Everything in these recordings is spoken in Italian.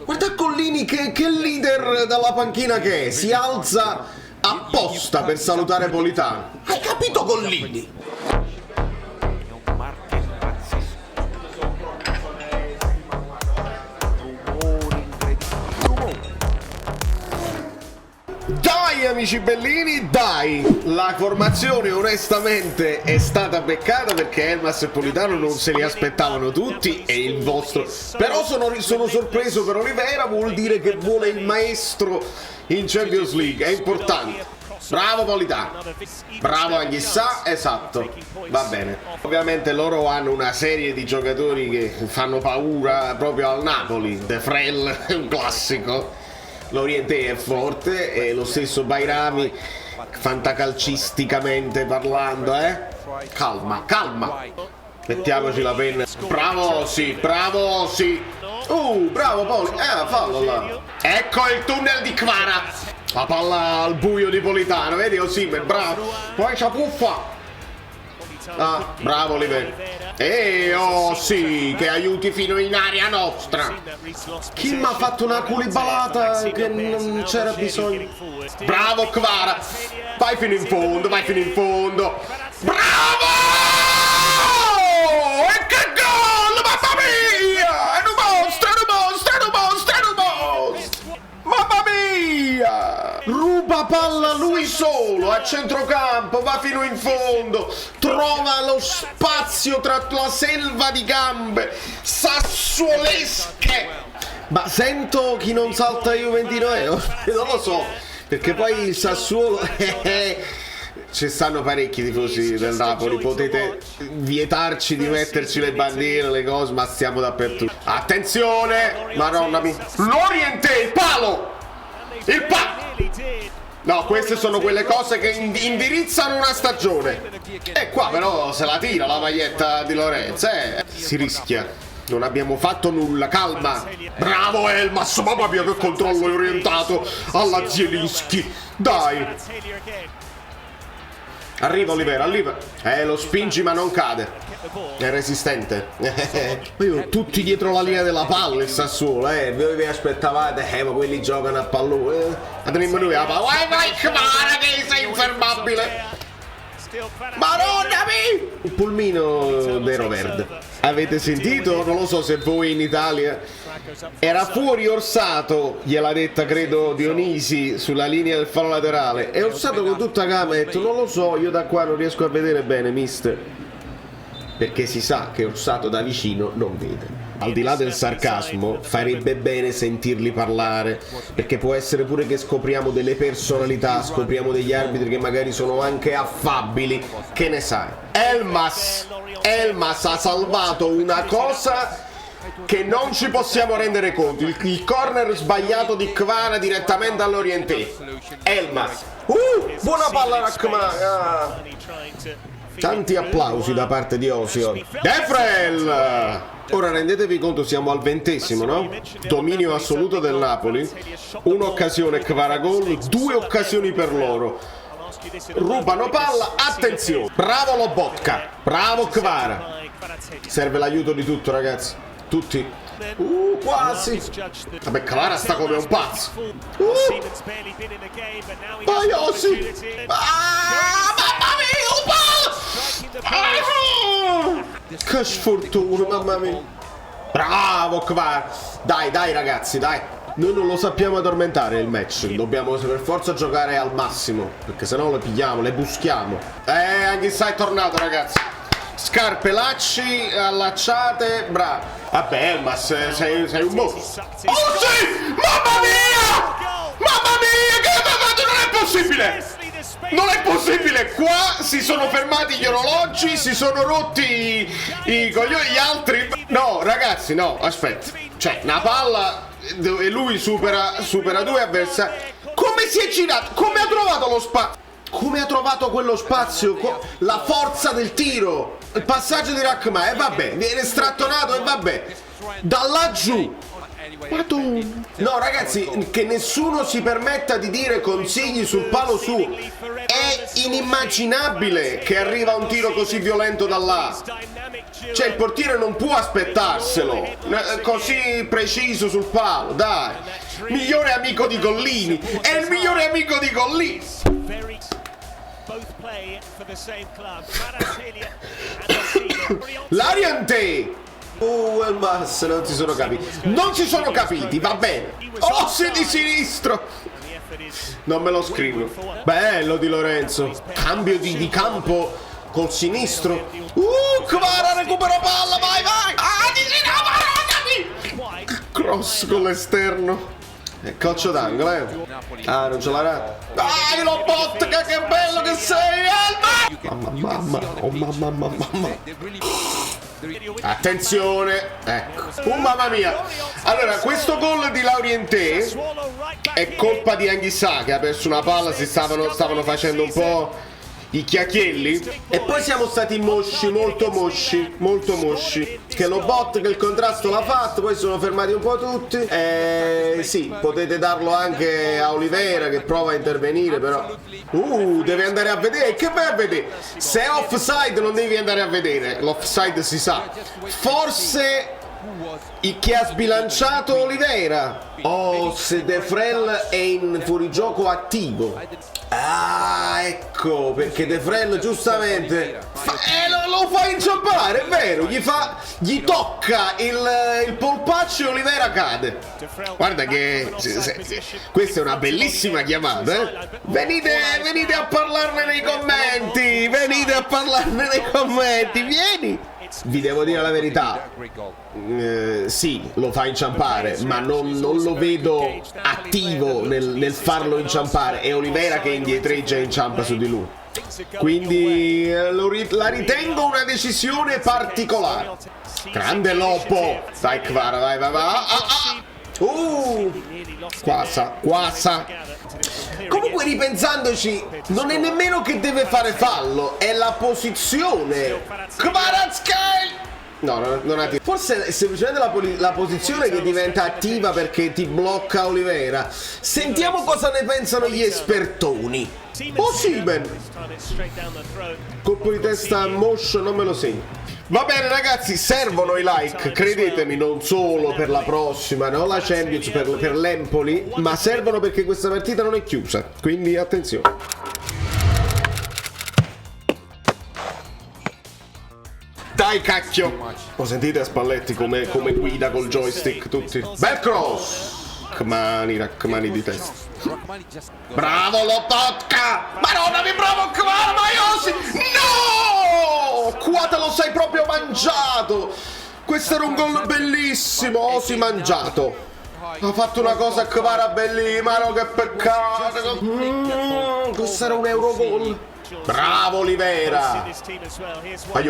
Guarda Collini che leader dalla panchina che è, si alza apposta per salutare Politano. Hai capito Collini? Dai amici bellini, dai! La formazione onestamente è stata beccata perché Elmas e Politano non se li aspettavano tutti e il vostro... Però sono sorpreso per Oliveira, vuol dire che vuole il maestro in Champions League, è importante. Bravo Politano, bravo Anghissà, esatto, va bene. Ovviamente loro hanno una serie di giocatori che fanno paura proprio al Napoli. De Frel è un classico. L'Orienté è forte e lo stesso Bairami, fantacalcisticamente parlando, Calma, calma. Mettiamoci la penna. Bravo, sì, bravo, sì. Bravo Poli. Fallo là. Ecco il tunnel di Kvara. La palla al buio di Politano, vedi Osimhen, bravo. Poi c'ha puffa. Ah, bravo Oliveira. Oh sì, che aiuti fino in area nostra. Chi mi ha fatto una culibalata che non c'era bisogno? Bravo Kvara. Vai fino in fondo, vai fino in fondo. Bravo! E che gol! Mamma mia! È un mostro, è un mostro, è un mostro, è un mostro! Mamma mia! Ruba palla lui solo a centrocampo, va fino in fondo, trova lo spazio tra la selva di gambe sassuolesche. Ma sento chi non salta io 29 euro, non lo so, perché poi il Sassuolo ci stanno parecchi tifosi del Napoli, potete vietarci di metterci le bandiere, le cose, ma stiamo dappertutto. Attenzione, madonna mia, l'Orienté, il palo! Il No, queste sono quelle cose che indirizzano una stagione. E qua però se la tira la maglietta di Lorenzo, Si rischia. Non abbiamo fatto nulla, calma. Bravo Elmas, mamma mia che controllo è orientato alla Zielinski. Dai. Arriva Oliveira, arriva. Lo spingi ma non cade. È resistente. Tutti dietro la linea della palla il Sassuolo, Voi vi aspettavate, ma quelli giocano a pallone. Andremo noi a palla. Vai, Kvara che sei infermabile. Madonna mia! Il pulmino nero verde. Avete sentito? Non lo so se voi in Italia. Era fuori Orsato, gliel'ha detta credo Dionisi sulla linea del fallo laterale. E Orsato con tutta calma ha detto: non lo so, io da qua non riesco a vedere bene, mister. Perché si sa che Orsato da vicino non vede. Al di là del sarcasmo, farebbe bene sentirli parlare, perché può essere pure che scopriamo delle personalità, scopriamo degli arbitri che magari sono anche affabili, che ne sai. Elmas ha salvato una cosa che non ci possiamo rendere conto, il corner sbagliato di Kvara direttamente all'Orienté. Elmas, buona palla Rakma. Tanti applausi da parte di Osio. De Frel! Ora rendetevi conto, siamo al 20°, no? Dominio assoluto del Napoli. Un'occasione Kvara gol, 2 occasioni per loro. Rubano palla, attenzione. Bravo Lobotka, bravo Kvara. Serve l'aiuto di tutto, ragazzi. Tutti. Quasi. Vabbè, Kvara sta come un pazzo. Vai Ossi. Mamma mia, che sfortuna, mamma mia. Bravo Kvara. Dai ragazzi, dai. Noi non lo sappiamo addormentare il match. Dobbiamo per forza giocare al massimo, perché sennò le pigliamo, le buschiamo. Anche se è tornato, ragazzi. Scarpe, lacci, allacciate, bravo. Vabbè, Elmas, sei un mostro. Oh sì! Mamma mia! Mamma mia, che avete fatto? Non è possibile! Non è possibile! Qua si sono fermati gli orologi, si sono rotti i coglioni, gli altri. No, ragazzi, no, aspetta. Cioè, una palla e lui supera 2 avversari. Come si è girato? Come ha trovato lo spazio? Come ha trovato quello spazio? La forza del tiro, il passaggio di Rakma, e vabbè, viene strattonato e vabbè, da laggiù. No ragazzi, che nessuno si permetta di dire consigli sul palo su. È inimmaginabile che arriva un tiro così violento da là. Cioè il portiere non può aspettarselo così preciso sul palo, dai. Migliore amico di Gollini. È il migliore amico di Gollini. L'Ariante. Elmas non si sono capiti. Non si sono capiti, va bene. Oh, sei di sinistro. Non me lo scrivo. Bello Di Lorenzo. Cambio di campo col sinistro. Kvara recupera palla, vai, vai. Cross con l'esterno. Calcio d'angolo, Ah, non ce l'ha. Dai, lo bot, che bello che sei, Mamma. Oh, mamma. Attenzione, ecco. Mamma mia. Allora, questo gol di Laurienté è colpa di Anghissà, che ha perso una palla, stavano facendo un po' i chiacchielli. E poi siamo stati molto mosci. Che lo bot, che il contrasto l'ha fatto, poi sono fermati un po' tutti. Sì, potete darlo anche a Olivera che prova a intervenire, però. Deve andare a vedere. Che vai a vedere? Se è offside non devi andare a vedere. L'offside si sa. Forse chi ha sbilanciato Olivera. Se De Frel è in fuorigioco attivo. Ecco, perché De Frel giustamente lo fa inciampare, è vero, gli tocca il polpaccio e Olivera cade. Guarda che questa è una bellissima chiamata, Venite a parlarne nei commenti, vieni. Vi devo dire la verità, sì, lo fa inciampare, ma non lo vedo attivo nel farlo inciampare. È Olivera che indietreggia e inciampa su di lui. Quindi la ritengo una decisione particolare. Grande Loppo. Dai Kvara, vai. Quasa. Comunque ripensandoci, non è nemmeno che deve fare fallo, è la posizione. Kvaratskhelia! No, non attiva. Forse è semplicemente la posizione che diventa attiva perché ti blocca Olivera. Sentiamo cosa ne pensano gli espertoni. Simen. Colpo di testa motion, non me lo segno. Va bene ragazzi, servono i like, credetemi, non solo per la prossima, no? La Champions, per l'Empoli, ma servono perché questa partita non è chiusa, quindi attenzione. Dai cacchio! Sentite a Spalletti come guida col joystick tutti. Bel cross! Rachmani di testa. Bravo Lobotka! Madonna, mi bravo Kvara, No! Qua te lo sei proprio mangiato! Questo era un gol bellissimo, Osi mangiato. Ha fatto una cosa a Kvara bellissima, no, che peccato. Questo era un Eurogol. Bravo Olivera.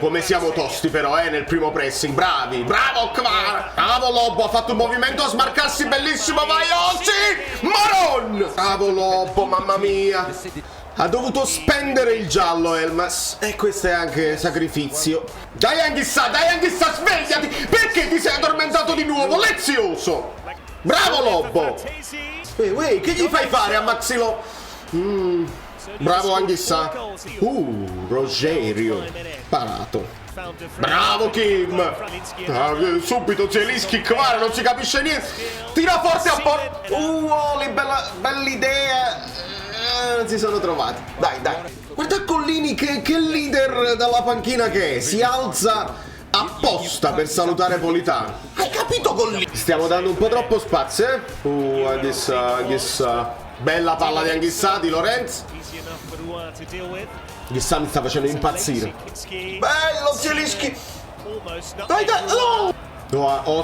Come siamo tosti però nel primo pressing. Bravo Kvara. Bravo Lobo, ha fatto un movimento a smarcarsi bellissimo. Vai Osi. Maron. Bravo Lobo, mamma mia. Ha dovuto spendere il giallo Elmas. E questo è anche sacrificio. Dai Anghissà, svegliati. Perché ti sei addormentato di nuovo? Lezioso. Bravo Lobo. Che gli fai fare a Maxilo? Bravo Anghissà. Rogerio. Parato. Bravo Kim. Subito Zielinski, Kvara, non si capisce niente. Tira forte a porta. Oli, bella idea. Non si sono trovati. Dai. Guarda Collini che leader dalla panchina che è. Si alza apposta per salutare Politano. Hai capito Collini? Stiamo dando un po' troppo spazio, Anghissà. Bella palla di Anghissà, di Lorenz. Anghissà mi sta facendo impazzire. Bello Zielinski. Dai.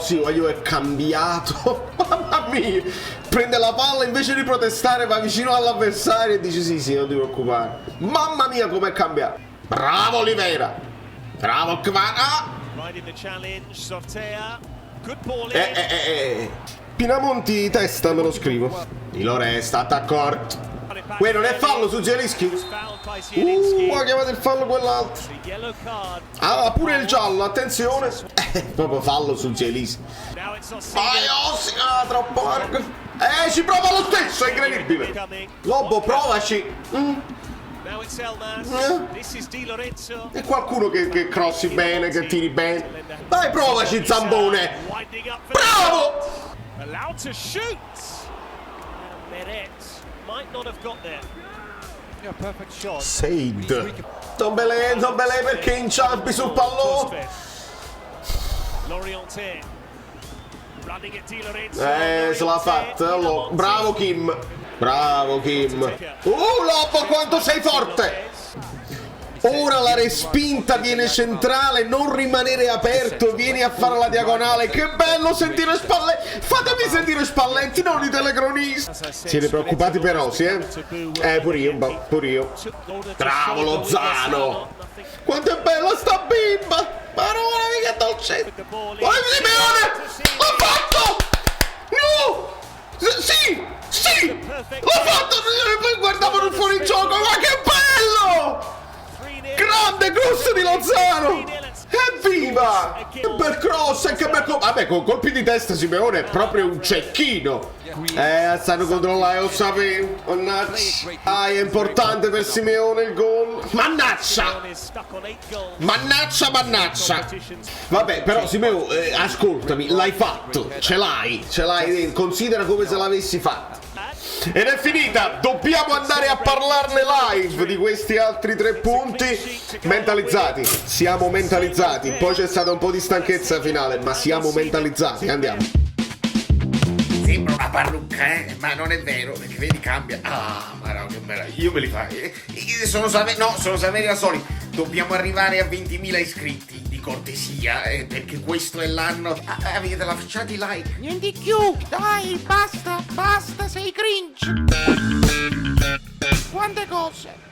Sì, è cambiato. Mamma mia. Prende la palla, invece di protestare va vicino all'avversario e dice sì, non ti preoccupare. Mamma mia com'è cambiato. Bravo Olivera. Bravo Kvara. Pinamonti testa, me lo scrivo. Di Loresta, attacco. Non è fallo su Zielinski? Ha chiamato il fallo quell'altro. Pure il giallo, attenzione. Proprio fallo su Zielinski. Vai Ossi, troppo largo. Ci prova lo stesso, è incredibile. Lobo, provaci. E qualcuno che crossi bene, che tiri bene. Vai, provaci, Zambone. Bravo! Said. Non belé perché inciampi sul pallone. Se l'ha fatta. Bravo Kim. Bravo Kim. Lobo, quanto sei forte! Ora la respinta viene centrale, non rimanere aperto, vieni a fare la diagonale. Che bello sentire Spalletti. Fatemi sentire Spalletti, non i telecronisti. Siete preoccupati per Osi, eh? Pure io. Bravo Lozano. Quanto è bella sta bimba. Parola, mica dolcetto. Vai Simeone! L'ha fatto! No! Sì! L'ha fatto! Poi guardavano il fuorigioco, ma che bello! Grande cross di Lozano! Evviva! Che bel cross e che bel cross! Vabbè, con colpi di testa Simeone è proprio un cecchino. Stanno controllando, lo sapevo. Mannaggia. È importante per Simeone il gol. Mannaggia! Vabbè, però Simeone, ascoltami, l'hai fatto. Ce l'hai. Considera come se l'avessi fatta. Ed è finita, dobbiamo andare a parlarne live di questi altri 3 punti. Siamo mentalizzati. Poi c'è stata un po' di stanchezza finale, ma siamo mentalizzati, andiamo. Sembra una parrucca, ma non è vero, perché vedi cambia. Ma no, che meraviglia, io me li fai. Sono Saverio Asoli. Dobbiamo arrivare a 20.000 iscritti, di cortesia, perché questo è l'anno. Avete lasciato i like. Niente più, dai, basta, sei cringe. Quante cose.